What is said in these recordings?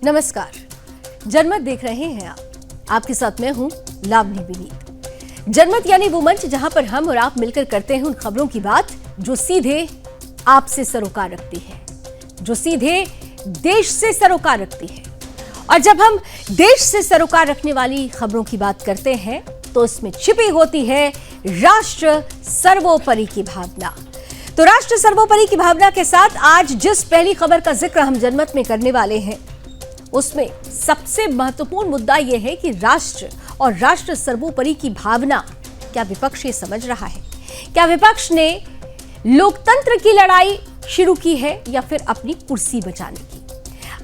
नमस्कार, जनमत देख रहे हैं आप। आपके साथ मैं हूं लावनी विनीत। जनमत यानी वो मंच जहां पर हम और आप मिलकर करते हैं उन खबरों की बात जो सीधे आपसे सरोकार रखती है, जो सीधे देश से सरोकार रखती है। और जब हम देश से सरोकार रखने वाली खबरों की बात करते हैं तो इसमें छिपी होती है राष्ट्र सर्वोपरि की भावना। तो राष्ट्र सर्वोपरि की भावना के साथ आज जिस पहली खबर का जिक्र हम जनमत में करने वाले हैं उसमें सबसे महत्वपूर्ण मुद्दा यह है कि राष्ट्र और राष्ट्र सर्वोपरि की भावना क्या विपक्ष ये समझ रहा है? क्या विपक्ष ने लोकतंत्र की लड़ाई शुरू की है या फिर अपनी कुर्सी बचाने की?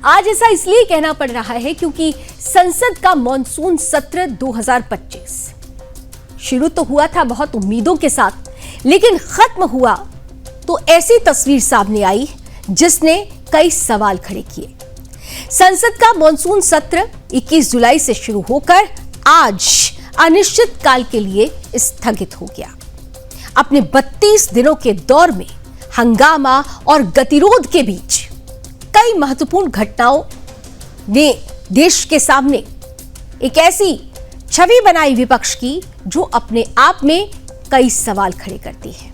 आज ऐसा इसलिए कहना पड़ रहा है क्योंकि संसद का मॉनसून सत्र 2025 शुरू तो हुआ था बहुत उम्मीदों के साथ, लेकिन खत्म हुआ तो ऐसी तस्वीर सामने आई जिसने कई सवाल खड़े किए। संसद का मॉनसून सत्र 21 जुलाई से शुरू होकर आज अनिश्चित काल के लिए स्थगित हो गया। अपने 32 दिनों के दौर में हंगामा और गतिरोध के बीच कई महत्वपूर्ण घटनाओं ने देश के सामने एक ऐसी छवि बनाई विपक्ष की जो अपने आप में कई सवाल खड़े करती है।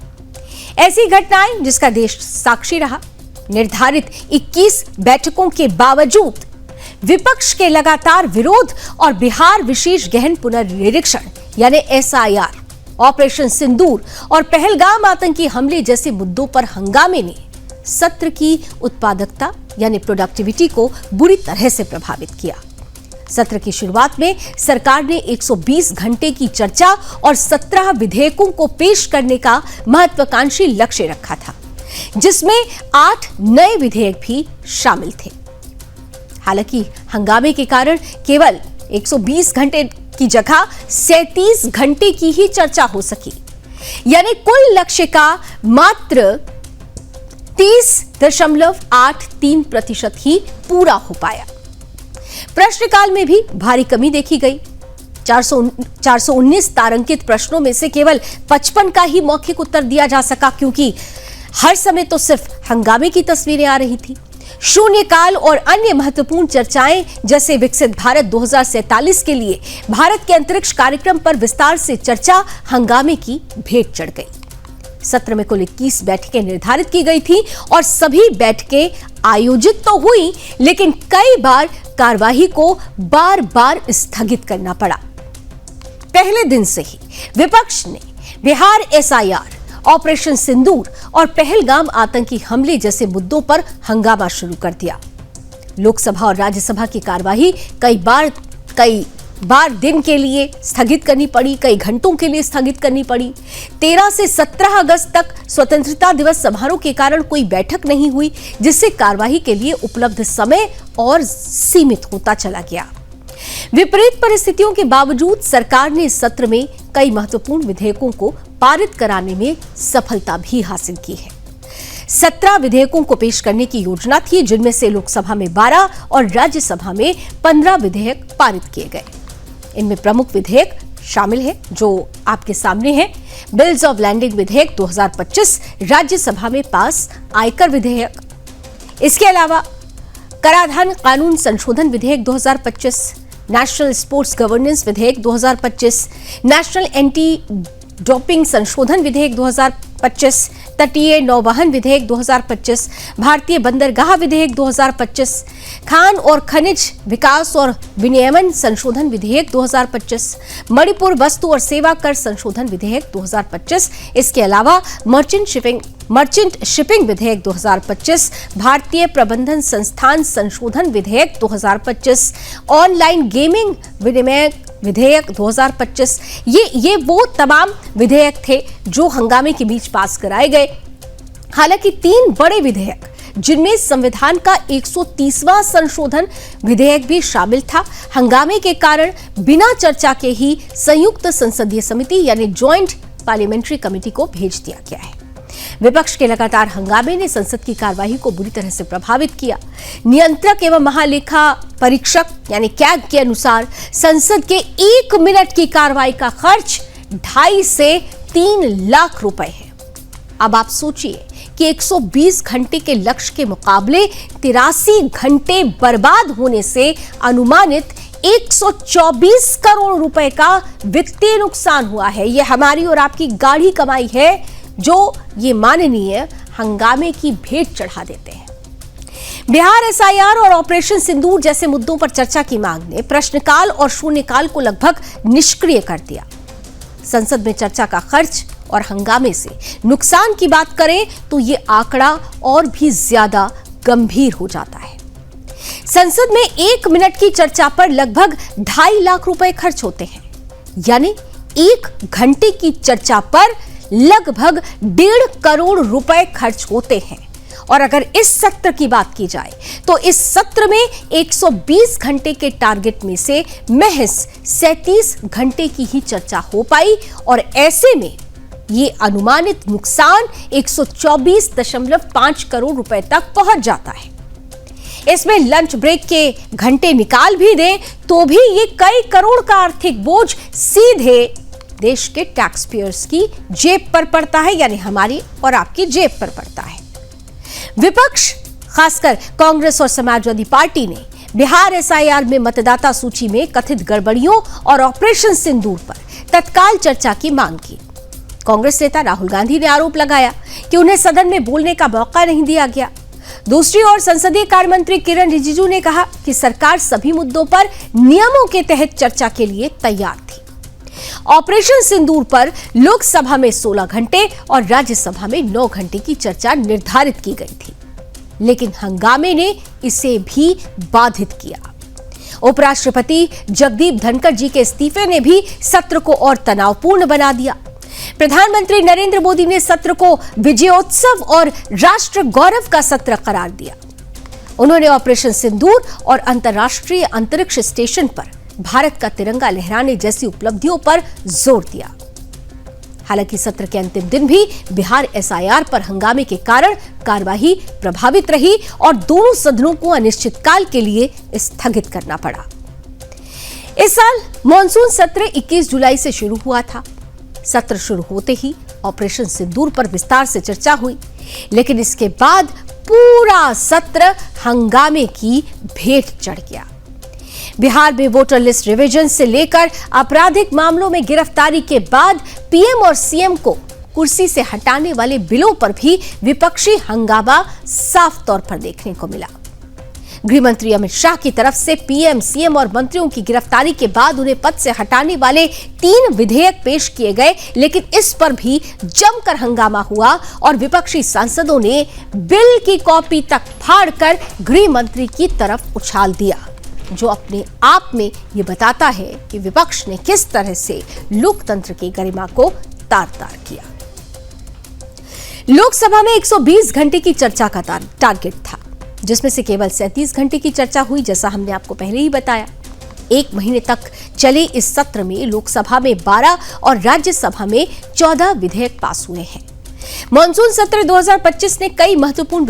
ऐसी घटनाएं जिसका देश साक्षी रहा। निर्धारित 21 बैठकों के बावजूद विपक्ष के लगातार विरोध और बिहार विशेष गहन पुनर्निरीक्षण यानी SIR, ऑपरेशन सिंदूर और पहलगाम आतंकी हमले जैसे मुद्दों पर हंगामे ने सत्र की उत्पादकता यानी प्रोडक्टिविटी को बुरी तरह से प्रभावित किया। सत्र की शुरुआत में सरकार ने 120 घंटे की चर्चा और 17 विधेयकों को पेश करने का महत्वाकांक्षी लक्ष्य रखा था, जिसमें 8 नए विधेयक भी शामिल थे। हालांकि हंगामे के कारण केवल 120 घंटे की जगह 37 घंटे की ही चर्चा हो सकी, यानी कुल लक्ष्य का मात्र 30.83% ही पूरा हो पाया। प्रश्नकाल में भी भारी कमी देखी गई। 419 तारांकित प्रश्नों में से केवल 55 का ही मौखिक उत्तर दिया जा सका, क्योंकि हर समय तो सिर्फ हंगामे की तस्वीरें आ रही थी। शून्यकाल और अन्य महत्वपूर्ण चर्चाएं जैसे विकसित भारत 2047 के लिए भारत के अंतरिक्ष कार्यक्रम पर विस्तार से चर्चा हंगामे की भेंट चढ़ गई। सत्र में कुल 21 बैठकें निर्धारित की गई थी और सभी बैठकें आयोजित तो हुई, लेकिन कई बार कार्यवाही को बार बार स्थगित करना पड़ा। पहले दिन से ही विपक्ष ने बिहार SIR, ऑपरेशन सिंदूर और पहलगाम आतंकी हमले जैसे मुद्दों पर हंगामा शुरू कर दिया। लोकसभा और राज्यसभा की कार्यवाही कई बार दिन के लिए स्थगित करनी पड़ी, कई घंटों के लिए स्थगित करनी पड़ी। 13 से 17 अगस्त तक स्वतंत्रता दिवस समारोह के कारण कोई बैठक नहीं हुई, जिससे कार्यवाही के लिए उपलब्ध समय और सीमित होता चला गया। विपरीत परिस्थितियों के बावजूद सरकार ने इस सत्र में कई महत्वपूर्ण विधेयकों को पारित कराने में सफलता भी हासिल की है। 17 विधेयकों को पेश करने की योजना थी, जिनमें से लोकसभा में 12 और राज्यसभा में 15 विधेयक पारित किए गए। इनमें प्रमुख विधेयक शामिल है जो आपके सामने है। बिल्स ऑफ लैंडिंग विधेयक 2025 राज्यसभा में पास, आयकर विधेयक, इसके अलावा कराधान कानून संशोधन विधेयक 2025, नेशनल स्पोर्ट्स गवर्नेंस विधेयक 2025, नेशनल एंटी डोपिंग संशोधन विधेयक 2025, तटीय नौवहन विधेयक 2025, भारतीय बंदरगाह विधेयक 2025, खान और खनिज विकास और विनियमन संशोधन विधेयक 2025, मणिपुर वस्तु और सेवा कर संशोधन विधेयक 2025, इसके अलावा मर्चेंट शिपिंग विधेयक 2025, भारतीय प्रबंधन संस्थान संशोधन विधेयक 2025, ऑनलाइन गेमिंग विधेयक 2025। ये वो तमाम विधेयक थे जो हंगामे के बीच पास कराए गए। हालांकि 3 बड़े विधेयक जिनमें संविधान का 130वां संशोधन विधेयक भी शामिल था, हंगामे के कारण बिना चर्चा के ही संयुक्त संसदीय समिति यानी ज्वाइंट पार्लियामेंट्री कमेटी को भेज दिया गया है। विपक्ष के लगातार हंगामे ने संसद की कार्यवाही को बुरी तरह से प्रभावित किया। नियंत्रक एवं महालेखा परीक्षक यानी कैग के अनुसार संसद के 1 मिनट की कार्रवाई का खर्च 2.5 से 3 लाख रुपए है। अब आप सोचिए कि 120 घंटे के लक्ष्य के मुकाबले 83 घंटे बर्बाद होने से अनुमानित 124 करोड़ रुपए का वित्तीय नुकसान हुआ है। यह हमारी और आपकी गाढ़ी कमाई है जो ये माननीय हंगामे की भेंट चढ़ा देते हैं। बिहार एसआईआर और ऑपरेशन सिंदूर जैसे मुद्दों पर चर्चा की मांग ने प्रश्नकाल और शून्यकाल को लगभग निष्क्रिय कर दिया। संसद में चर्चा का खर्च और हंगामे से नुकसान की बात करें तो ये आंकड़ा और भी ज्यादा गंभीर हो जाता है। संसद में 1 मिनट की चर्चा पर लगभग 2.5 लाख रुपए खर्च होते हैं, यानी 1 घंटे की चर्चा पर लगभग 1.5 करोड़ रुपए खर्च होते हैं। और अगर इस सत्र की बात की जाए तो इस सत्र में 120 घंटे के टारगेट में से महज 37 घंटे की ही चर्चा हो पाई और ऐसे में ये अनुमानित नुकसान 124.5 करोड़ रुपए तक पहुंच जाता है। इसमें लंच ब्रेक के घंटे निकाल भी दें तो भी ये कई करोड़ का आर्थिक बोझ सीधे देश के टैक्स पेयर्स की जेब पर पड़ता है, यानी हमारी और आपकी जेब पर पड़ता है। विपक्ष खासकर कांग्रेस और समाजवादी पार्टी ने बिहार एसआईआर में मतदाता सूची में कथित गड़बड़ियों और ऑपरेशन सिंदूर पर तत्काल चर्चा की मांग की। कांग्रेस नेता राहुल गांधी ने आरोप लगाया कि उन्हें सदन में बोलने का मौका नहीं दिया गया। दूसरी ओर संसदीय कार्य मंत्री किरण रिजिजू ने कहा कि सरकार सभी मुद्दों पर नियमों के तहत चर्चा के लिए तैयार थी। ऑपरेशन सिंदूर पर लोकसभा में 16 घंटे और राज्यसभा में 9 घंटे की चर्चा निर्धारित की गई थी, लेकिन हंगामे ने इसे भी बाधित किया। उपराष्ट्रपति जगदीप धनखड़ जी के इस्तीफे ने भी सत्र को और तनावपूर्ण बना दिया। प्रधानमंत्री नरेंद्र मोदी ने सत्र को विजयोत्सव और राष्ट्र गौरव का सत्र करार दिया। उन्होंने ऑपरेशन सिंदूर और अंतर्राष्ट्रीय अंतरिक्ष स्टेशन पर भारत का तिरंगा लहराने जैसी उपलब्धियों पर जोर दिया। हालांकि सत्र के अंतिम दिन भी बिहार एसआईआर पर हंगामे के कारण कार्यवाही प्रभावित रही और दोनों सदनों को अनिश्चितकाल के लिए स्थगित करना पड़ा। इस साल मॉनसून सत्र 21 जुलाई से शुरू हुआ था। सत्र शुरू होते ही ऑपरेशन सिंदूर पर विस्तार से चर्चा हुई, लेकिन इसके बाद पूरा सत्र हंगामे की भेंट चढ़ गया। बिहार में वोटर लिस्ट रिवीजन से लेकर आपराधिक मामलों में गिरफ्तारी के बाद पीएम और सीएम को कुर्सी से हटाने वाले बिलों पर भी विपक्षी हंगामा साफ तौर पर देखने को मिला। गृह मंत्री अमित शाह की तरफ से पीएम, सीएम और मंत्रियों की गिरफ्तारी के बाद उन्हें पद से हटाने वाले 3 विधेयक पेश किए गए, लेकिन इस पर भी जमकर हंगामा हुआ और विपक्षी सांसदों ने बिल की कॉपी तक फाड़कर गृह मंत्री की तरफ उछाल दिया, जो अपने आप में ये बताता है कि विपक्ष ने किस तरह से लोकतंत्र की गरिमा को तार-तार किया। लोकसभा में 120 घंटे की चर्चा का टारगेट था, जिसमें से केवल 37 घंटे की चर्चा हुई, जैसा हमने आपको पहले ही बताया। 1 महीने तक चले इस सत्र में लोकसभा में 12 और राज्यसभा में 14 विधेयक पास हुए हैं। मॉनसून सत्र 2025 ने कई महत्वपूर्ण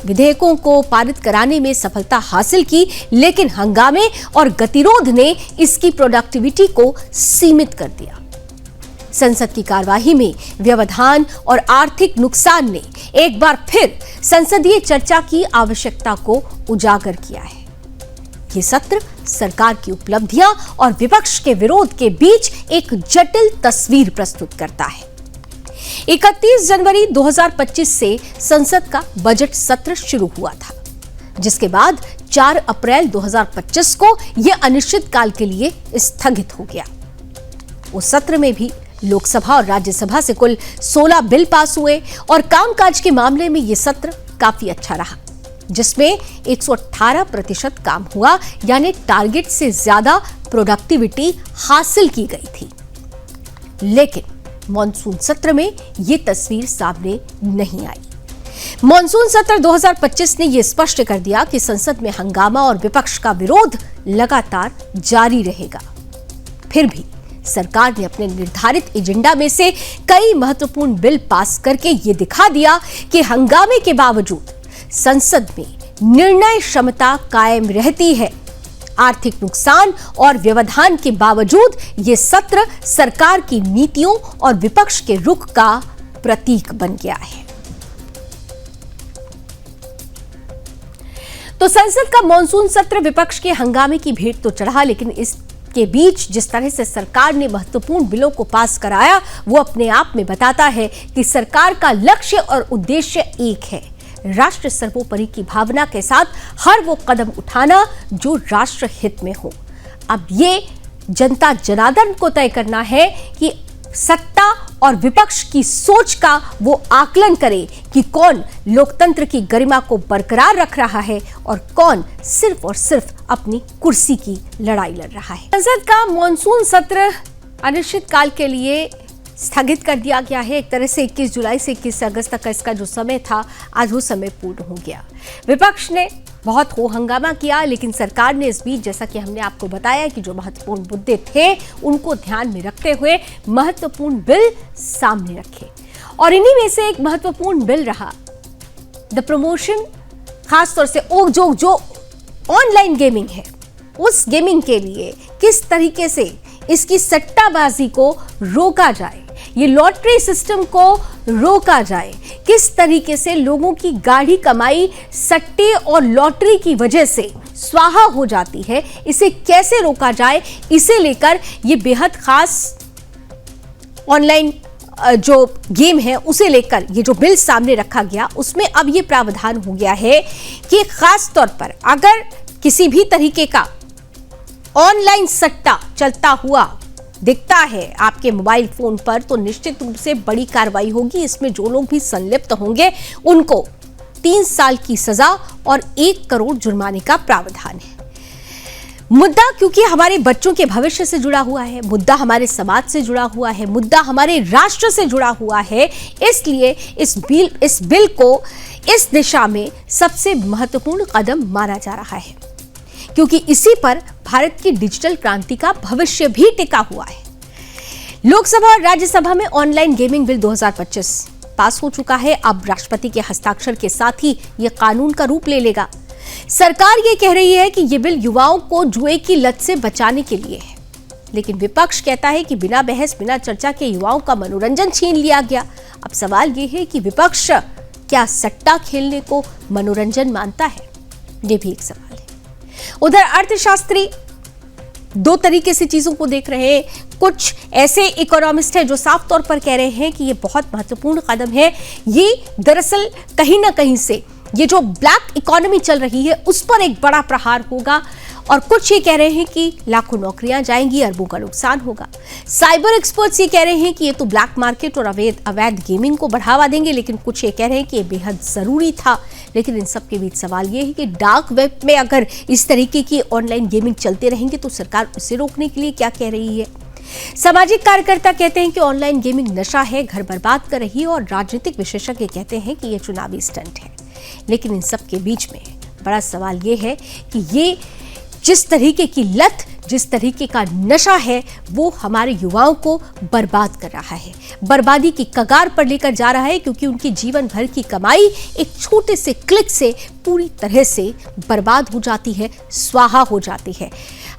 विधेयकों को पारित कराने में सफलता हासिल की, लेकिन हंगामे और गतिरोध ने इसकी प्रोडक्टिविटी को सीमित कर दिया। संसद की कार्यवाही में व्यवधान और आर्थिक नुकसान ने एक बार फिर संसदीय चर्चा की आवश्यकता को उजागर किया है। ये सत्र सरकार की उपलब्धियां और विपक्ष के विरोध के बीच एक जटिल तस्वीर प्रस्तुत करता है। 31 जनवरी 2025 से संसद का बजट सत्र शुरू हुआ था, जिसके बाद 4 अप्रैल 2025 को यह अनिश्चितकाल के लिए स्थगित हो गया। उस सत्र में भी लोकसभा और राज्यसभा से कुल 16 बिल पास हुए और कामकाज के मामले में यह सत्र काफी अच्छा रहा, जिसमें 118% काम हुआ, यानी टारगेट से ज्यादा प्रोडक्टिविटी हासिल की गई थी। लेकिन मॉनसून सत्र में यह तस्वीर सामने नहीं आई। मॉनसून सत्र 2025 ने यह स्पष्ट कर दिया कि संसद में हंगामा और विपक्ष का विरोध लगातार जारी रहेगा। फिर भी सरकार ने अपने निर्धारित एजेंडा में से कई महत्वपूर्ण बिल पास करके यह दिखा दिया कि हंगामे के बावजूद संसद में निर्णय क्षमता कायम रहती है। आर्थिक नुकसान और व्यवधान के बावजूद यह सत्र सरकार की नीतियों और विपक्ष के रुख का प्रतीक बन गया है। तो संसद का मॉनसून सत्र विपक्ष के हंगामे की भेंट तो चढ़ा, लेकिन इसके बीच जिस तरह से सरकार ने महत्वपूर्ण बिलों को पास कराया वो अपने आप में बताता है कि सरकार का लक्ष्य और उद्देश्य एक है, राष्ट्र सर्वोपरि की भावना के साथ हर वो कदम उठाना जो राष्ट्र हित में हो। अब ये जनता जनार्दन को तय करना है कि सत्ता और विपक्ष की सोच का वो आकलन करे कि कौन लोकतंत्र की गरिमा को बरकरार रख रहा है और कौन सिर्फ और सिर्फ अपनी कुर्सी की लड़ाई लड़ रहा है। संसद का मॉनसून सत्र अनिश्चितकाल के लिए स्थगित कर दिया गया है। एक तरह से 21 जुलाई से 21 अगस्त तक का इसका जो समय था, आज वो समय पूर्ण हो गया। विपक्ष ने बहुत हो हंगामा किया, लेकिन सरकार ने इस बीच, जैसा कि हमने आपको बताया, कि जो महत्वपूर्ण मुद्दे थे उनको ध्यान में रखते हुए महत्वपूर्ण बिल सामने रखे। और इन्हीं में से एक महत्वपूर्ण बिल रहा द प्रमोशन, खासतौर से जो ऑनलाइन गेमिंग है, उस गेमिंग के लिए किस तरीके से इसकी सट्टाबाजी को रोका जाए, ये लॉटरी सिस्टम को रोका जाए, किस तरीके से लोगों की गाढ़ी कमाई सट्टे और लॉटरी की वजह से स्वाहा हो जाती है, इसे कैसे रोका जाए, इसे लेकर ये बेहद खास ऑनलाइन जो गेम है उसे लेकर ये जो बिल सामने रखा गया, उसमें अब ये प्रावधान हो गया है कि खास तौर पर अगर किसी भी तरीके का ऑनलाइन सट्टा चलता हुआ दिखता है आपके मोबाइल फोन पर, तो निश्चित रूप से बड़ी कार्रवाई होगी। इसमें जो लोग भी संलिप्त होंगे उनको 3 साल की सजा और 1 करोड़ जुर्माने का प्रावधान है। मुद्दा क्योंकि हमारे बच्चों के भविष्य से जुड़ा हुआ है, मुद्दा हमारे समाज से जुड़ा हुआ है, मुद्दा हमारे राष्ट्र से जुड़ा हुआ है, इसलिए इस बिल को इस दिशा में सबसे महत्वपूर्ण कदम माना जा रहा है, क्योंकि इसी पर भारत की डिजिटल क्रांति का भविष्य भी टिका हुआ है। लोकसभा और राज्यसभा में ऑनलाइन गेमिंग बिल 2025 पास हो चुका है। अब राष्ट्रपति के हस्ताक्षर के साथ ही यह कानून का रूप ले लेगा। सरकार ये कह रही है कि यह बिल युवाओं को जुए की लत से बचाने के लिए है, लेकिन विपक्ष कहता है कि बिना बहस बिना चर्चा के युवाओं का मनोरंजन छीन लिया गया। अब सवाल यह है कि विपक्ष क्या सट्टा खेलने को मनोरंजन मानता है? यह भी एक सवाल है। उधर अर्थशास्त्री 2 तरीके से चीजों को देख रहे हैं। कुछ ऐसे इकोनॉमिस्ट हैं जो साफ तौर पर कह रहे हैं कि ये बहुत महत्वपूर्ण कदम है, ये दरअसल कहीं ना कहीं से ये जो ब्लैक इकोनॉमी चल रही है उस पर एक बड़ा प्रहार होगा। और कुछ ये कह रहे हैं कि लाखों नौकरियां जाएंगी, अरबों का नुकसान होगा। साइबर एक्सपर्ट्स ये कह रहे हैं कि ये तो ब्लैक मार्केट और अवैध गेमिंग को बढ़ावा देंगे, लेकिन कुछ ये कह रहे हैं कि ये बेहद जरूरी था। लेकिन इन सब के बीच सवाल ये है कि डार्क वेब में अगर इस तरीके की ऑनलाइन गेमिंग चलते रहेंगे तो सरकार उसे रोकने के लिए क्या कह रही है? सामाजिक कार्यकर्ता कहते हैं कि ऑनलाइन गेमिंग नशा है, घर बर्बाद कर रही है, और राजनीतिक विशेषज्ञ कहते हैं कि यह चुनावी स्टंट है। लेकिन इन सब के बीच में बड़ा सवाल यह है कि ये जिस तरीके की लत, जिस तरीके का नशा है, वो हमारे युवाओं को बर्बाद कर रहा है, बर्बादी की कगार पर लेकर जा रहा है, क्योंकि उनकी जीवन भर की कमाई एक छोटे से क्लिक से पूरी तरह से बर्बाद हो जाती है, स्वाहा हो जाती है।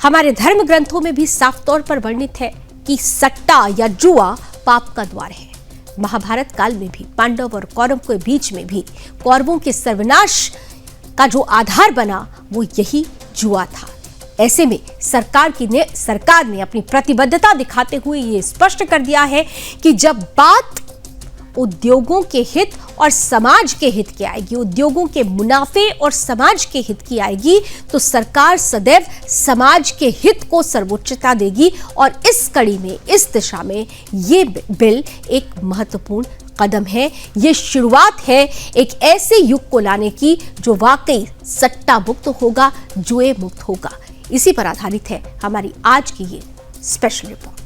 हमारे धर्म ग्रंथों में भी साफ तौर पर वर्णित है कि सट्टा या जुआ पाप का द्वार है। महाभारत काल में भी पांडव और कौरव के बीच में भी कौरवों के सर्वनाश का जो आधार बना वो यही जुआ था। ऐसे में सरकार ने अपनी प्रतिबद्धता दिखाते हुए ये स्पष्ट कर दिया है कि जब बात उद्योगों के हित और समाज के हित की आएगी, उद्योगों के मुनाफे और समाज के हित की आएगी, तो सरकार सदैव समाज के हित को सर्वोच्चता देगी। और इस कड़ी में, इस दिशा में ये बिल एक महत्वपूर्ण कदम है। ये शुरुआत है एक ऐसे युग को लाने की जो वाकई सट्टा मुक्त होगा, जुए मुक्त होगा। इसी पर आधारित है हमारी आज की ये स्पेशल रिपोर्ट।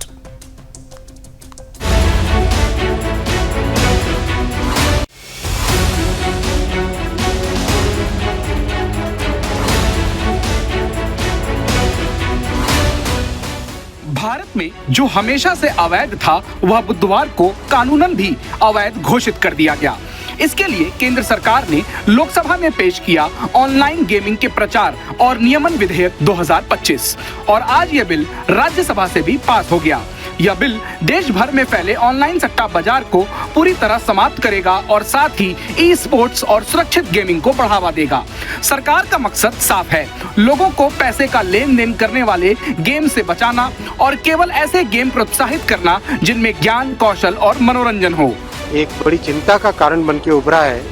भारत में जो हमेशा से अवैध था वह बुधवार को कानूनन भी अवैध घोषित कर दिया गया। इसके लिए केंद्र सरकार ने लोकसभा में पेश किया ऑनलाइन गेमिंग के प्रचार और नियमन विधेयक 2025 और आज यह बिल राज्यसभा से भी पास हो गया। यह बिल देश भर में फैले ऑनलाइन सट्टा बाजार को पूरी तरह समाप्त करेगा और साथ ही ई स्पोर्ट्स और सुरक्षित गेमिंग को बढ़ावा देगा। सरकार का मकसद साफ है, लोगों को पैसे का लेन देन करने वाले गेम से बचाना और केवल ऐसे गेम प्रोत्साहित करना जिनमें ज्ञान, कौशल और मनोरंजन हो। एक बड़ी चिंता का कारण बन के उभरा है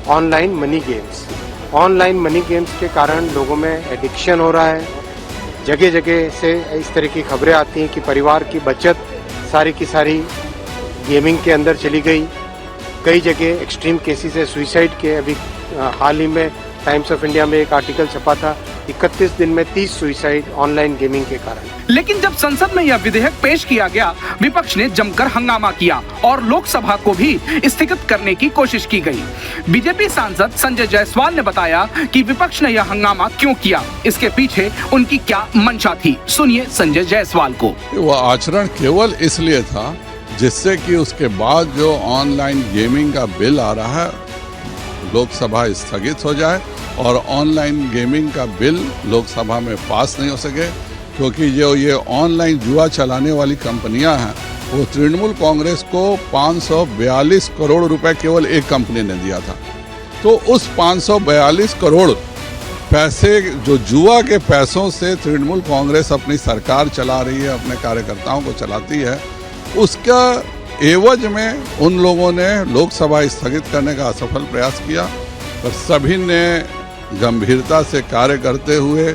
online money games. Online money games के कारण लोगों में एडिक्शन हो रहा है। जगह जगह से इस तरह की खबरें आती हैं कि परिवार की बचत सारी की सारी गेमिंग के अंदर चली गई। कई जगह एक्सट्रीम केसेस है सुसाइड के। अभी हाल ही में टाइम्स ऑफ इंडिया में एक आर्टिकल छपा था, 31 दिन में 30 सुसाइड ऑनलाइन गेमिंग के कारण। लेकिन जब संसद में यह विधेयक पेश किया गया, विपक्ष ने जमकर हंगामा किया और लोकसभा को भी स्थगित करने की कोशिश की गई। बीजेपी सांसद संजय जायसवाल ने बताया कि विपक्ष ने यह हंगामा क्यों किया, इसके पीछे उनकी क्या मंशा थी। सुनिए संजय जायसवाल को। वह आचरण केवल इसलिए था जिससे कि उसके बाद जो ऑनलाइन गेमिंग का बिल आ रहा है लोकसभा स्थगित हो जाए और ऑनलाइन गेमिंग का बिल लोकसभा में पास नहीं हो सके, क्योंकि जो ये ऑनलाइन जुआ चलाने वाली कंपनियां हैं वो तृणमूल कांग्रेस को 542 करोड़ रुपए केवल एक कंपनी ने दिया था। तो उस 542 करोड़ पैसे जो जुआ के पैसों से तृणमूल कांग्रेस अपनी सरकार चला रही है, अपने कार्यकर्ताओं को चलाती है, उसका एवज में उन लोगों ने लोकसभा स्थगित करने का असफल प्रयास किया। पर सभी ने गंभीरता से कार्य करते हुए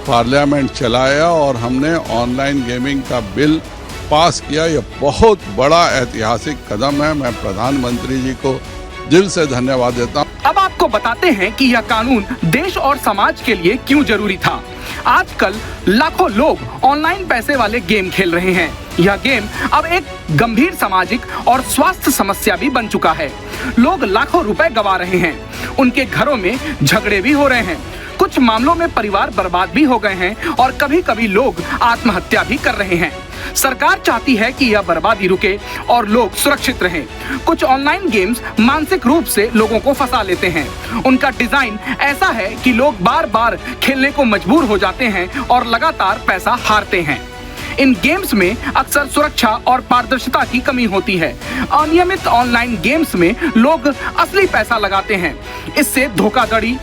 पार्लियामेंट चलाया और हमने ऑनलाइन गेमिंग का बिल पास किया। यह बहुत बड़ा ऐतिहासिक कदम है। मैं प्रधानमंत्री जी को दिल से धन्यवाद देता हूँ। अब आपको बताते हैं कि यह कानून देश और समाज के लिए क्यों जरूरी था। आजकल लाखों लोग ऑनलाइन पैसे वाले गेम खेल रहे हैं। यह गेम अब एक गंभीर सामाजिक और स्वास्थ्य समस्या भी बन चुका है। लोग लाखों रुपए गंवा रहे हैं, उनके घरों में झगड़े भी हो रहे हैं, कुछ मामलों में परिवार बर्बाद भी हो गए हैं और कभी कभी लोग आत्महत्या भी कर रहे हैं। सरकार चाहती है कि यह बर्बादी रुके और लोग सुरक्षित रहें। कुछ ऑनलाइन गेम्स मानसिक रूप से लोगों को फंसा लेते हैं। उनका डिजाइन ऐसा है कि लोग बार बार खेलने को मजबूर हो जाते हैं और लगातार पैसा हारते हैं। इन गेम्स में अक्सर सुरक्षा और पारदर्शिता की कमी होती है। अनियमित ऑनलाइन गेम्स में लोग असली पैसा लगाते हैं। इससे धोखाधड़ी,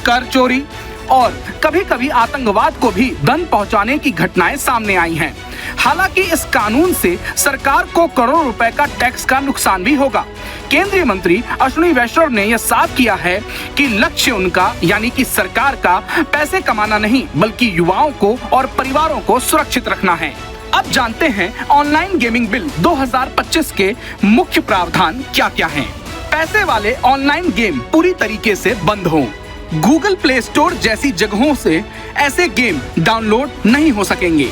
कर चोरी और कभी कभी आतंकवाद को भी दंड पहुंचाने की घटनाएं सामने आई हैं। हालांकि इस कानून से सरकार को करोड़ों रुपए का टैक्स का नुकसान भी होगा। केंद्रीय मंत्री अश्विनी वैष्णव ने यह साफ किया है कि लक्ष्य उनका यानी कि सरकार का पैसे कमाना नहीं बल्कि युवाओं को और परिवारों को सुरक्षित रखना है। अब जानते हैं ऑनलाइन गेमिंग बिल 2025 के मुख्य प्रावधान क्या क्या हैं। पैसे वाले ऑनलाइन गेम पूरी तरीके से बंद हों। गूगल प्ले स्टोर जैसी जगहों से ऐसे गेम डाउनलोड नहीं हो सकेंगे।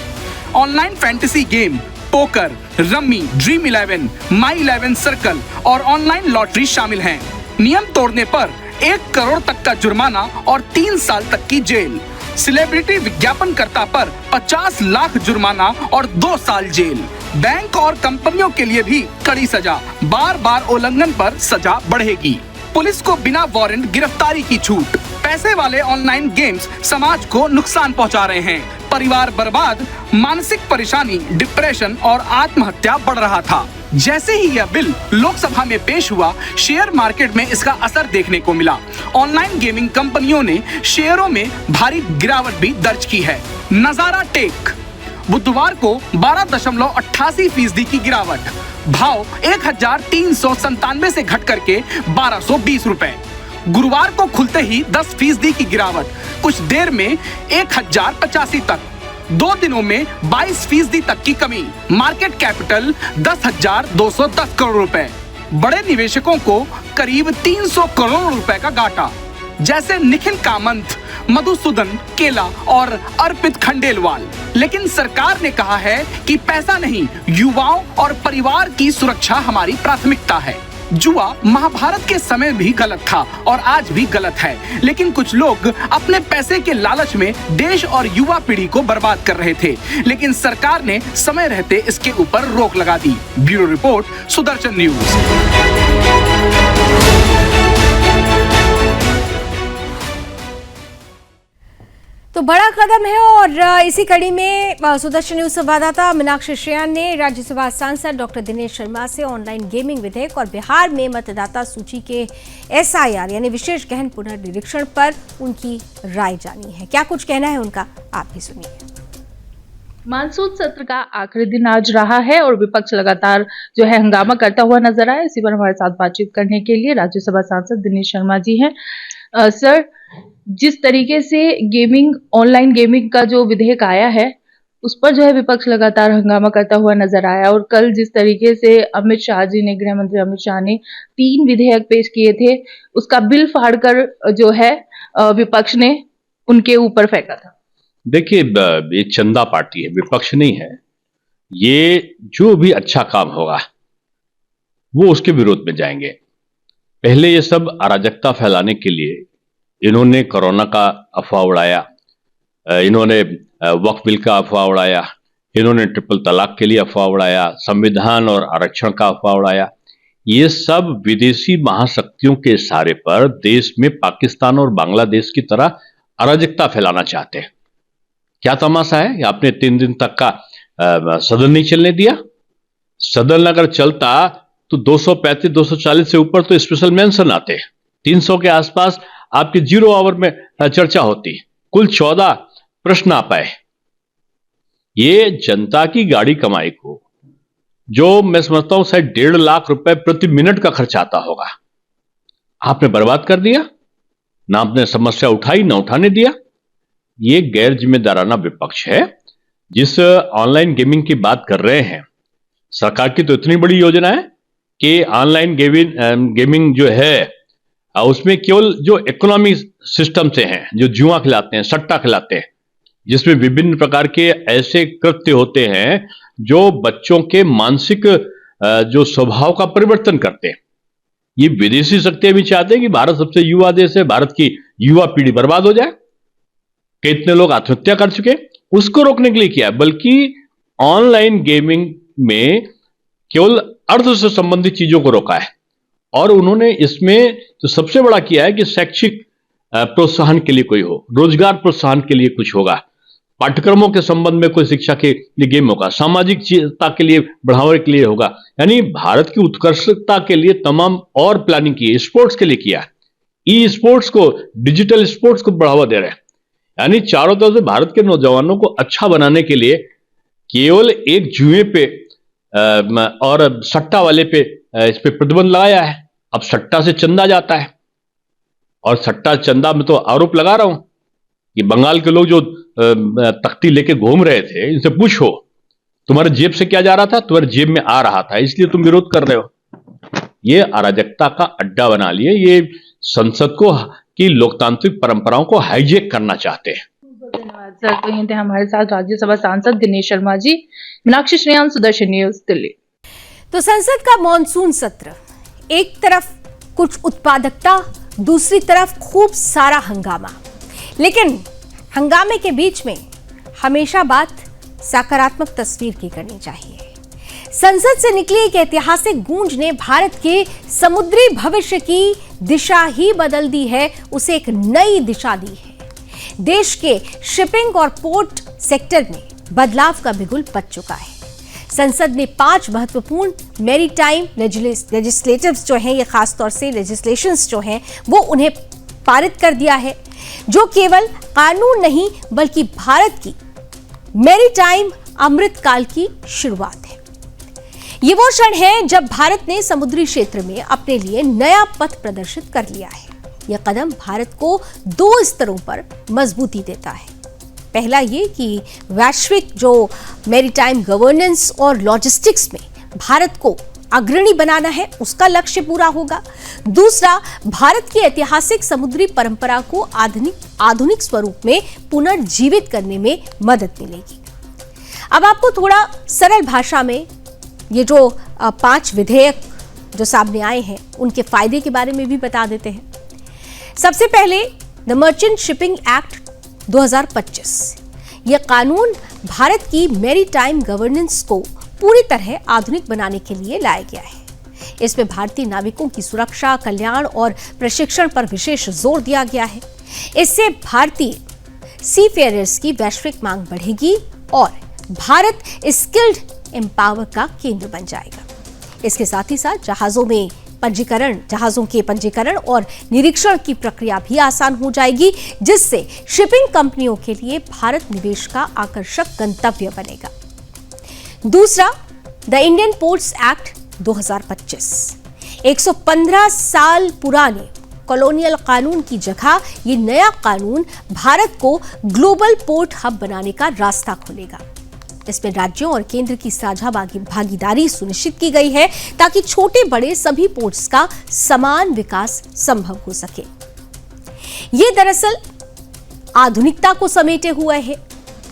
Online fantasy game, poker, rummy, dream 11, माई 11 सर्कल और ऑनलाइन लॉटरी शामिल हैं। नियम तोड़ने पर 1 करोड़ तक का जुर्माना और 3 साल तक की जेल। सेलिब्रिटी विज्ञापनकर्ता पर 50 लाख जुर्माना और 2 साल जेल। बैंक और कंपनियों के लिए भी कड़ी सजा, बार बार उल्लंघन पर सजा बढ़ेगी। पुलिस को बिना वारंट गिरफ्तारी की छूट। पैसे वाले ऑनलाइन गेम्स समाज को नुकसान पहुंचा रहे हैं। परिवार बर्बाद, मानसिक परेशानी, डिप्रेशन और आत्महत्या बढ़ रहा था। जैसे ही यह बिल लोकसभा में पेश हुआ, शेयर मार्केट में इसका असर देखने को मिला। ऑनलाइन गेमिंग कंपनियों ने शेयरों में भारी गिरावट भी दर्ज की है। नजारा टेक बुधवार को 12.88% की गिरावट, भाव 1397 से घट करके 1220 रुपए। गुरुवार को खुलते ही 10% की गिरावट, कुछ देर में 1085 तक। 2 दिनों में 22% तक की कमी। मार्केट कैपिटल 10,210 करोड़ रुपए। बड़े निवेशकों को करीब 300 करोड़ रुपए का घाटा। जैसे निखिल कामंत, मधुसूदन केला और अर्पित खंडेलवाल। लेकिन सरकार ने कहा है कि पैसा नहीं, युवाओं और परिवार की सुरक्षा हमारी प्राथमिकता है। जुआ महाभारत के समय भी गलत था और आज भी गलत है, लेकिन कुछ लोग अपने पैसे के लालच में देश और युवा पीढ़ी को बर्बाद कर रहे थे, लेकिन सरकार ने समय रहते इसके ऊपर रोक लगा दी। Bureau report, Sudarshan news. तो बड़ा कदम है और इसी कड़ी में सुदर्शन न्यूज संवाददाता मीनाक्षी श्रेयान ने राज्यसभा सांसद डॉक्टर दिनेश शर्मा से ऑनलाइन गेमिंग विधेयक और बिहार में मतदाता सूची के SIR यानी विशेष गहन पुनर्निरीक्षण पर उनकी राय जानी है। क्या कुछ कहना है उनका, आप भी सुनिए। मानसून सत्र का आखिरी दिन आज रहा है और विपक्ष लगातार जो है हंगामा करता हुआ नजर आया। इसी पर हमारे साथ बातचीत करने के लिए राज्यसभा सांसद दिनेश शर्मा जी हैं। सर, जिस तरीके से ऑनलाइन गेमिंग का जो विधेयक आया है उस पर जो है विपक्ष लगातार हंगामा करता हुआ नजर आया और कल जिस तरीके से अमित शाह जी ने, गृह मंत्री अमित शाह ने 3 विधेयक पेश किए थे, उसका बिल फाड़कर जो है विपक्ष ने उनके ऊपर फेंका था। देखिए, ये चंदा पार्टी है, विपक्ष नहीं है। ये जो भी अच्छा काम होगा वो उसके विरोध में जाएंगे। पहले ये सब अराजकता फैलाने के लिए इन्होंने कोरोना का अफवाह उड़ाया, इन्होंने वक्फ बिल का अफवाह उड़ाया, इन्होंने ट्रिपल तलाक के लिए अफवाह उड़ाया, संविधान और आरक्षण का अफवाह उड़ाया। ये सब विदेशी महाशक्तियों के इशारे पर देश में पाकिस्तान और बांग्लादेश की तरह अराजकता फैलाना चाहते हैं। क्या तमाशा है? आपने 3 दिन तक का सदन नहीं चलने दिया। सदन अगर चलता तो 235, 240 से ऊपर तो स्पेशल मेंशन आते, 300 के आसपास आपके 0 आवर में चर्चा होती, कुल 14 प्रश्न आ पाए। ये जनता की गाड़ी कमाई को, जो मैं समझता हूं शायद 1.5 लाख रुपए प्रति मिनट का खर्च आता होगा, आपने बर्बाद कर दिया। ना आपने समस्या उठाई, ना उठाने दिया। ये गैर जिम्मेदाराना विपक्ष है। जिस ऑनलाइन गेमिंग की बात कर रहे हैं, सरकार की तो इतनी बड़ी योजना है कि ऑनलाइन गेमिंग जो है उसमें केवल जो इकोनॉमी सिस्टम से हैं, जो जुआ खिलाते हैं, सट्टा खिलाते हैं, जिसमें विभिन्न प्रकार के ऐसे कृत्य होते हैं जो बच्चों के मानसिक जो स्वभाव का परिवर्तन करते हैं। ये विदेशी शक्तियां भी चाहते हैं कि भारत सबसे युवा देश है, भारत की युवा पीढ़ी बर्बाद हो जाए। कितने लोग आत्महत्या कर चुके, उसको रोकने के लिए किया है। बल्कि ऑनलाइन गेमिंग में केवल अर्थ से संबंधित चीजों को रोका है और उन्होंने इसमें तो सबसे बड़ा किया है कि शैक्षिक प्रोत्साहन के लिए कोई हो, रोजगार प्रोत्साहन के लिए कुछ होगा, पाठ्यक्रमों के संबंध में कोई शिक्षा के लिए गेम होगा, सामाजिकता के लिए बढ़ावा के लिए होगा। यानी भारत की उत्कृष्टता के लिए तमाम और प्लानिंग की है। स्पोर्ट्स के लिए किया, ई स्पोर्ट्स को, डिजिटल स्पोर्ट्स को बढ़ावा दे रहे हैं। यानी चारों तरफ से भारत के नौजवानों को अच्छा बनाने के लिए केवल एक जुए पे और सट्टा वाले पे इस पे प्रतिबंध लगाया है। अब सट्टा से चंदा जाता है और सट्टा चंदा में तो आरोप लगा रहा हूं कि बंगाल के लोग जो तख्ती लेके घूम रहे थे, इनसे पूछो तुम्हारे जेब से क्या जा रहा था, तुम्हारे जेब में आ रहा था, इसलिए तुम विरोध कर रहे हो। ये अराजकता का अड्डा बना लिए, ये संसद को की लोकतांत्रिक परंपराओं को हाईजैक करना चाहते हैं। धन्यवाद सर। तो ये थे हमारे साथ राज्यसभा सांसद दिनेश शर्मा जी। मीनाक्षी श्रेयान, सुदर्शन न्यूज, दिल्ली। तो संसद का मॉनसून सत्र, एक तरफ कुछ उत्पादकता, दूसरी तरफ खूब सारा हंगामा। लेकिन हंगामे के बीच में हमेशा बात सकारात्मक तस्वीर की करनी चाहिए। संसद से निकली एक ऐतिहासिक गूंज ने भारत के समुद्री भविष्य की दिशा ही बदल दी है, उसे एक नई दिशा दी है। देश के शिपिंग और पोर्ट सेक्टर में बदलाव का बिगुल बज चुका है। संसद ने 5 महत्वपूर्ण मैरीटाइम लेजिस्लेटिव्स जो हैं, ये खासतौर से लेजिस्लेशंस जो हैं, वो उन्हें पारित कर दिया है, जो केवल कानून नहीं बल्कि भारत की मैरीटाइम अमृतकाल की शुरुआत है। ये वो क्षण है जब भारत ने समुद्री क्षेत्र में अपने लिए नया पथ प्रदर्शित कर लिया है। यह कदम भारत को 2 स्तरों पर मजबूती देता है। पहला ये कि वैश्विक जो मैरीटाइम गवर्नेंस और लॉजिस्टिक्स में भारत को अग्रणी बनाना है, उसका लक्ष्य पूरा होगा। दूसरा, भारत की ऐतिहासिक समुद्री परंपरा को आधुनिक स्वरूप में पुनर्जीवित करने में मदद मिलेगी। अब आपको थोड़ा सरल भाषा में ये जो 5 विधेयक जो सामने आए हैं, उनके फायदे के बारे में भी बता देते हैं। सबसे पहले द मर्चेंट शिपिंग एक्ट 2025। यह कानून भारत की मैरीटाइम गवर्नेंस को पूरी तरह आधुनिक बनाने के लिए लाया गया है। इसमें भारतीय नाविकों की सुरक्षा, कल्याण और प्रशिक्षण पर विशेष जोर दिया गया है। इससे भारतीय सीफेयरर्स की वैश्विक मांग बढ़ेगी और भारत स्किल्ड एम्पावर का केंद्र बन जाएगा। इसके साथ ही साथ जहाजों के पंजीकरण और निरीक्षण की प्रक्रिया भी आसान हो जाएगी, जिससे शिपिंग कंपनियों के लिए भारत निवेश का आकर्षक गंतव्य बनेगा। दूसरा, द इंडियन पोर्ट्स एक्ट 2025। 115 साल पुराने कॉलोनियल कानून की जगह ये नया कानून भारत को ग्लोबल पोर्ट हब बनाने का रास्ता खोलेगा। इसमें राज्यों और केंद्र की साझा भागीदारी सुनिश्चित की गई है ताकि छोटे बड़े सभी पोर्ट्स का समान विकास संभव हो सके। ये दरअसल आधुनिकता को समेटे हुए है,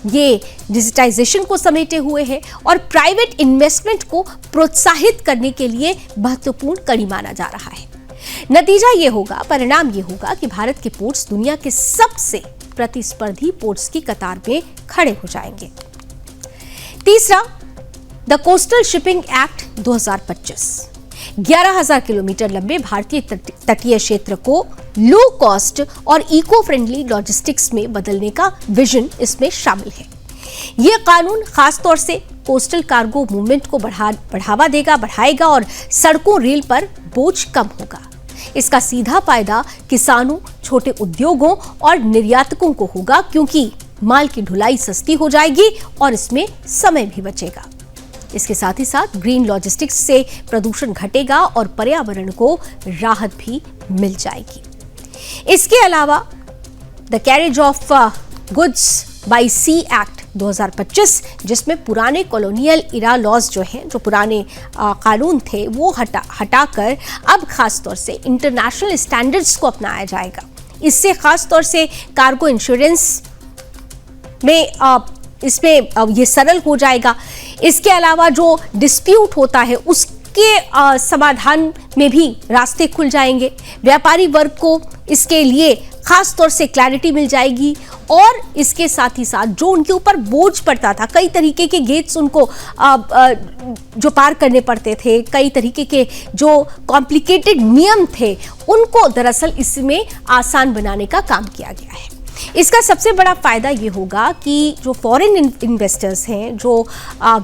ये डिजिटाइजेशन को समेटे हुए है और प्राइवेट इन्वेस्टमेंट को प्रोत्साहित करने के लिए महत्वपूर्ण कड़ी माना जा रहा है। परिणाम ये होगा कि भारत के पोर्ट्स दुनिया के सबसे प्रतिस्पर्धी पोर्ट्स की कतार में खड़े हो जाएंगे। तीसरा, the coastal shipping act 2025। 11,000 kilometre लंबे भारतीय तटीय क्षेत्र को लो कॉस्ट और इको फ्रेंडली लॉजिस्टिक्स में बदलने का विजन इसमें शामिल है। यह कानून खासतौर से कोस्टल कार्गो मूवमेंट को बढ़ाएगा और सड़कों रेल पर बोझ कम होगा। इसका सीधा फायदा किसानों, छोटे उद्योगों और निर्यातकों को होगा, क्योंकि माल की ढुलाई सस्ती हो जाएगी और इसमें समय भी बचेगा। इसके साथ ही साथ ग्रीन लॉजिस्टिक्स से प्रदूषण घटेगा और पर्यावरण को राहत भी मिल जाएगी। इसके अलावा the carriage of goods by sea act 2025, जिसमें पुराने कॉलोनियल इरा लॉज जो पुराने कानून थे वो हटाकर अब खासतौर से इंटरनेशनल स्टैंडर्ड्स को अपनाया जाएगा। इससे खासतौर से कार्गो इंश्योरेंस में इसमें ये सरल हो जाएगा। इसके अलावा जो डिस्प्यूट होता है उसके समाधान में भी रास्ते खुल जाएंगे। व्यापारी वर्ग को इसके लिए खास तौर से क्लैरिटी मिल जाएगी और इसके साथ ही साथ जो उनके ऊपर बोझ पड़ता था, कई तरीके के गेट्स उनको जो पार करने पड़ते थे, कई तरीके के जो कॉम्प्लिकेटेड नियम थे, उनको दरअसल इसमें आसान बनाने का काम किया गया है। इसका सबसे बड़ा फायदा ये होगा कि जो फॉरेन इन्वेस्टर्स हैं, जो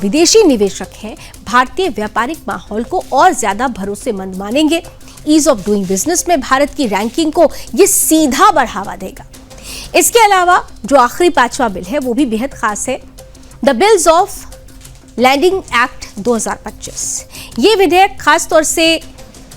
विदेशी निवेशक हैं, भारतीय व्यापारिक माहौल को और ज्यादा भरोसेमंद मानेंगे। ईज ऑफ डूइंग बिजनेस में भारत की रैंकिंग को ये सीधा बढ़ावा देगा। इसके अलावा जो आखिरी 5वां बिल है वो भी बेहद खास है, the bills of landing act 2025। ये विधेयक खास तौर से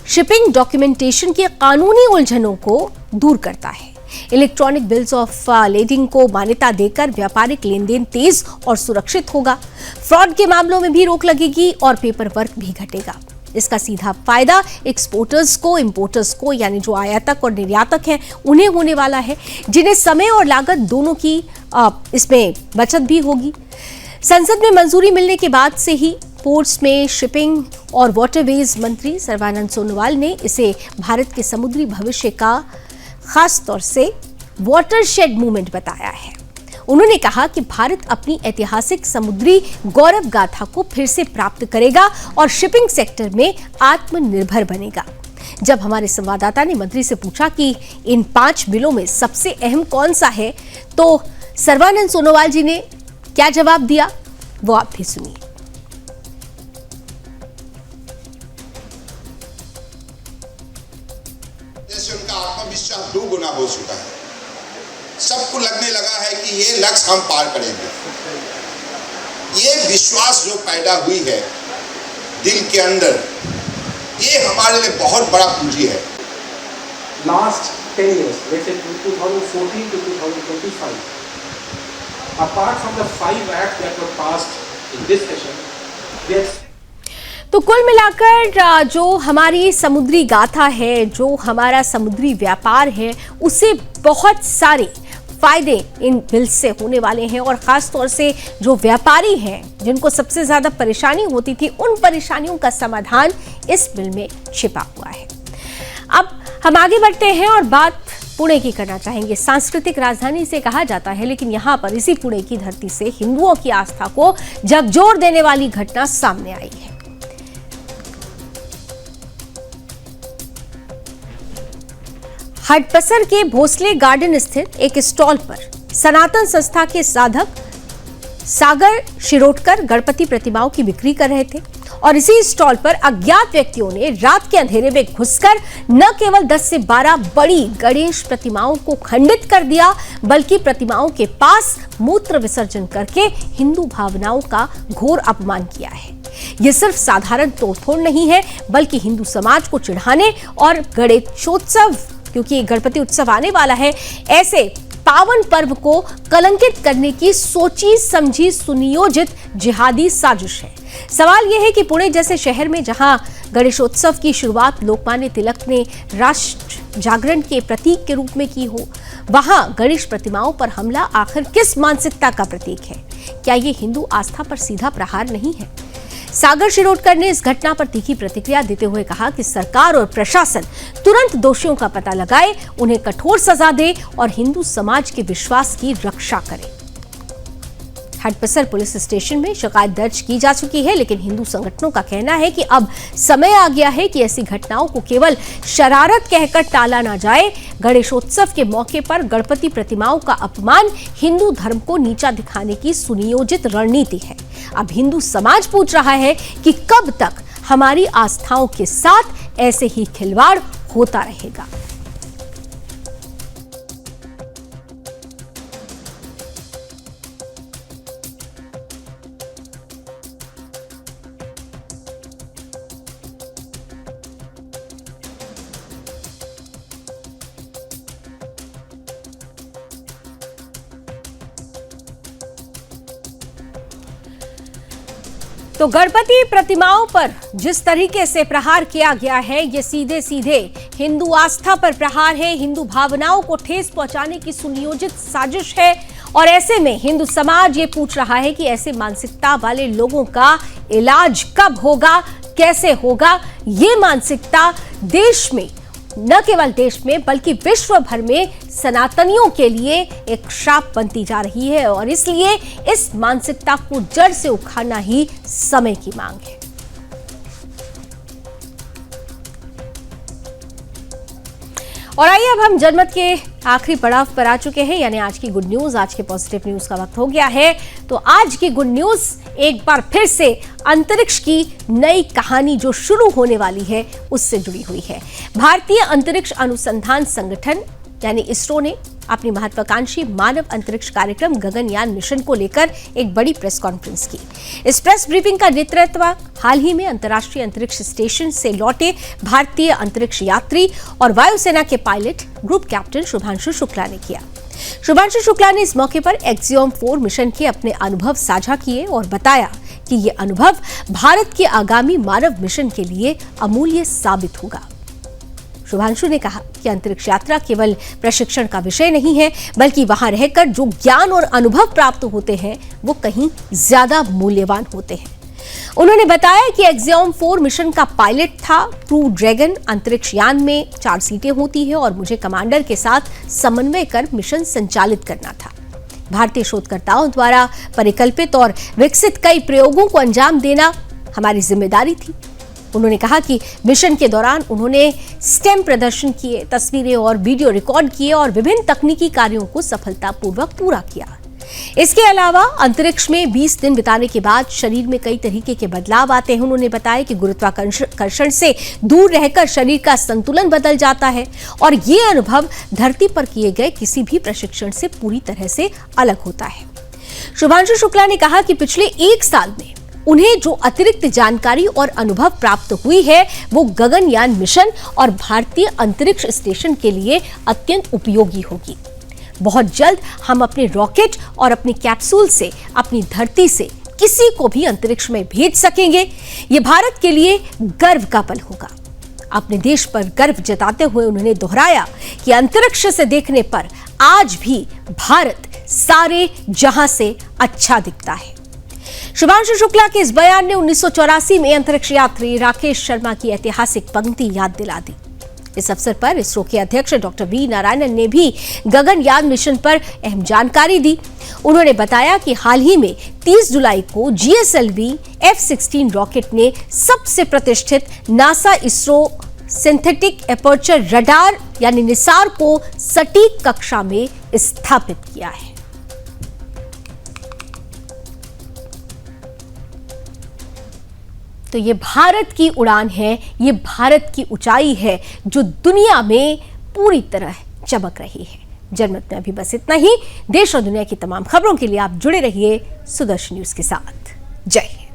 शिपिंग डॉक्यूमेंटेशन की कानूनी उलझनों को दूर करता है। इलेक्ट्रॉनिक बिल्स ऑफ लेडिंग को मान्यता देकर व्यापारिक लेन देन तेज और सुरक्षित होगा। फ्रॉड के मामलों में भी रोक लगेगी और पेपर वर्क भी घटेगा। इसका सीधा फायदा एक्सपोर्टर्स को, इंपोर्टर्स को, यानी जो आयातक और निर्यातक हैं उन्हें होने वाला है, जिन्हें समय और लागत दोनों की इसमें बचत भी होगी। संसद में मंजूरी मिलने के बाद से ही पोर्ट्स में शिपिंग और वाटरवेज मंत्री सर्बानंद सोनोवाल ने इसे भारत के समुद्री भविष्य का खास तौर से वाटरशेड मूवमेंट बताया है। उन्होंने कहा कि भारत अपनी ऐतिहासिक समुद्री गौरव गाथा को फिर से प्राप्त करेगा और शिपिंग सेक्टर में आत्मनिर्भर बनेगा। जब हमारे संवाददाता ने मंत्री से पूछा कि इन 5 बिलों में सबसे अहम कौन सा है, तो सर्बानंद सोनोवाल जी ने क्या जवाब दिया, वो आप भी सुनिए। उनका आत्मविश्वास 2 गुना हो चुका है। सबको लगने लगा है कि ये लक्ष्य हम पार करेंगे। ये विश्वास जो पैदा हुई है दिल के अंदर, ये हमारे लिए बहुत बड़ा पूंजी है। Last 10 years, let's say 2014 to 2025, apart from the 5 acts that were passed in this session, there's तो कुल मिलाकर जो हमारी समुद्री गाथा है, जो हमारा समुद्री व्यापार है, उसे बहुत सारे फायदे इन बिल से होने वाले हैं और खास तौर से जो व्यापारी हैं, जिनको सबसे ज्यादा परेशानी होती थी, उन परेशानियों का समाधान इस बिल में छिपा हुआ है। अब हम आगे बढ़ते हैं और बात पुणे की करना चाहेंगे। सांस्कृतिक राजधानी से कहा जाता है, लेकिन यहाँ पर इसी पुणे की धरती से हिंदुओं की आस्था को झकझोर देने वाली घटना सामने आई है। हडपसर के भोसले गार्डन स्थित एक स्टॉल पर सनातन संस्था के साधक सागर शिरोडकर गणपति प्रतिमाओं की बिक्री कर रहे थे और इसी स्टॉल पर अज्ञात व्यक्तियों ने रात के अंधेरे में घुसकर न केवल 10 से 12 बड़ी गणेश प्रतिमाओं को खंडित कर दिया, बल्कि प्रतिमाओं के पास मूत्र विसर्जन करके हिंदू भावनाओं का घोर अपमान किया है। यह सिर्फ साधारण तोड़फोड़ नहीं है, बल्कि हिंदू समाज को चिढ़ाने और गणेशोत्सव, क्योंकि गणपति उत्सव आने वाला है, ऐसे पावन पर्व को कलंकित करने की सोची समझी सुनियोजित जिहादी साजिश है। सवाल यह है कि पुणे जैसे शहर में जहां गणेशोत्सव की शुरुआत लोकमान्य तिलक ने राष्ट्र जागरण के प्रतीक के रूप में की हो, वहां गणेश प्रतिमाओं पर हमला आखिर किस मानसिकता का प्रतीक है? क्या यह हिंदू आस्था पर सीधा प्रहार नहीं है? सागर शिरोडकर ने इस घटना पर तीखी प्रतिक्रिया देते हुए कहा कि सरकार और प्रशासन तुरंत दोषियों का पता लगाए, उन्हें कठोर सजा दे और हिंदू समाज के विश्वास की रक्षा करे। हडपसर पुलिस स्टेशन में शिकायत दर्ज की जा चुकी है, लेकिन हिंदू संगठनों का कहना है कि अब समय आ गया है कि ऐसी घटनाओं को केवल शरारत कहकर टाला ना जाए। गणेशोत्सव के मौके पर गणपति प्रतिमाओं का अपमान हिंदू धर्म को नीचा दिखाने की सुनियोजित रणनीति है। अब हिंदू समाज पूछ रहा है कि कब तक हमारी आस्थाओं के साथ ऐसे ही खिलवाड़ होता रहेगा। तो गणपति प्रतिमाओं पर जिस तरीके से प्रहार किया गया है, ये सीधे सीधे हिंदू आस्था पर प्रहार है, हिंदू भावनाओं को ठेस पहुंचाने की सुनियोजित साजिश है। और ऐसे में हिंदू समाज ये पूछ रहा है कि ऐसे मानसिकता वाले लोगों का इलाज कब होगा, कैसे होगा? ये मानसिकता देश में, न केवल देश में बल्कि विश्व भर में सनातनियों के लिए एक श्राप बनती जा रही है और इसलिए इस मानसिकता को जड़ से उखाड़ना ही समय की मांग है। और आइए अब हम जनमत के आखिरी पड़ाव पर आ चुके हैं, यानी आज की गुड न्यूज, आज के पॉजिटिव न्यूज का वक्त हो गया है। तो आज की गुड न्यूज एक बार फिर से अंतरिक्ष की नई कहानी जो शुरू होने वाली है उससे जुड़ी हुई है। भारतीय अंतरिक्ष अनुसंधान संगठन यानी इसरो ने अपनी महत्वाकांक्षी मानव अंतरिक्ष कार्यक्रम गगनयान मिशन को लेकर एक बड़ी प्रेस कॉन्फ्रेंस की। इस प्रेस ब्रीफिंग का नेतृत्व हाल ही में अंतर्राष्ट्रीय अंतरिक्ष स्टेशन से लौटे भारतीय अंतरिक्ष यात्री और वायुसेना के pilot group captain Shubhanshu Shukla ने किया। शुभांशु शुक्ला ने इस मौके पर एक्सियोम 4 मिशन के अपने अनुभव साझा किए और बताया कि ये अनुभव भारत के आगामी मानव मिशन के लिए अमूल्य साबित होगा। शुभांशु ने कहा कि अंतरिक्ष यात्रा केवल प्रशिक्षण का विषय नहीं है, बल्कि वहां रहकर जो ज्ञान और अनुभव प्राप्त होते हैं वो कहीं ज्यादा मूल्यवान होते हैं। उन्होंने बताया कि एक्सियोम 4 मिशन का पायलट था क्रू ड्रैगन। अंतरिक्ष यान में 4 सीटें होती है और मुझे कमांडर के साथ समन्वय कर मिशन संचालित करना था। भारतीय शोधकर्ताओं द्वारा परिकल्पित और विकसित कई प्रयोगों को अंजाम देना हमारी जिम्मेदारी थी। उन्होंने कहा कि मिशन के दौरान उन्होंने स्टेम प्रदर्शन किए, तस्वीरें और वीडियो रिकॉर्ड किए और विभिन्न तकनीकी कार्यों को सफलतापूर्वक पूरा किया। इसके अलावा अंतरिक्ष में 20 दिन बिताने के बाद शरीर में कई तरीके के बदलाव आते हैं। उन्होंने बताया कि गुरुत्वाकर्षण से दूर रहकर शरीर का संतुलन बदल जाता है और ये अनुभव धरती पर किए गए किसी भी प्रशिक्षण से पूरी तरह से अलग होता है। शुभांशु शुक्ला ने कहा कि पिछले 1 साल में उन्हें जो अतिरिक्त जानकारी और अनुभव प्राप्त हुई है वो गगनयान मिशन और भारतीय अंतरिक्ष स्टेशन के लिए अत्यंत उपयोगी होगी। बहुत जल्द हम अपने रॉकेट और अपनी कैप्सूल से अपनी धरती से किसी को भी अंतरिक्ष में भेज सकेंगे। ये भारत के लिए गर्व का पल होगा। अपने देश पर गर्व जताते हुए उन्होंने दोहराया कि अंतरिक्ष से देखने पर आज भी भारत सारे जहां से अच्छा दिखता है। शुभांशु शुक्ला के इस बयान ने 1984 में अंतरिक्ष यात्री राकेश शर्मा की ऐतिहासिक पंक्ति याद दिला दी। इस अवसर पर इसरो के अध्यक्ष डॉक्टर वी नारायणन ने भी गगनयान मिशन पर अहम जानकारी दी। उन्होंने बताया कि हाल ही में 30 जुलाई को GSLV F-16 रॉकेट ने सबसे प्रतिष्ठित NASA ISRO synthetic aperture radar यानी निसार को सटीक कक्षा में स्थापित किया है। तो ये भारत की उड़ान है, ये भारत की ऊंचाई है जो दुनिया में पूरी तरह चमक रही है। जनमत में अभी बस इतना ही। देश और दुनिया की तमाम खबरों के लिए आप जुड़े रहिए सुदर्शन न्यूज के साथ। जय हिंद।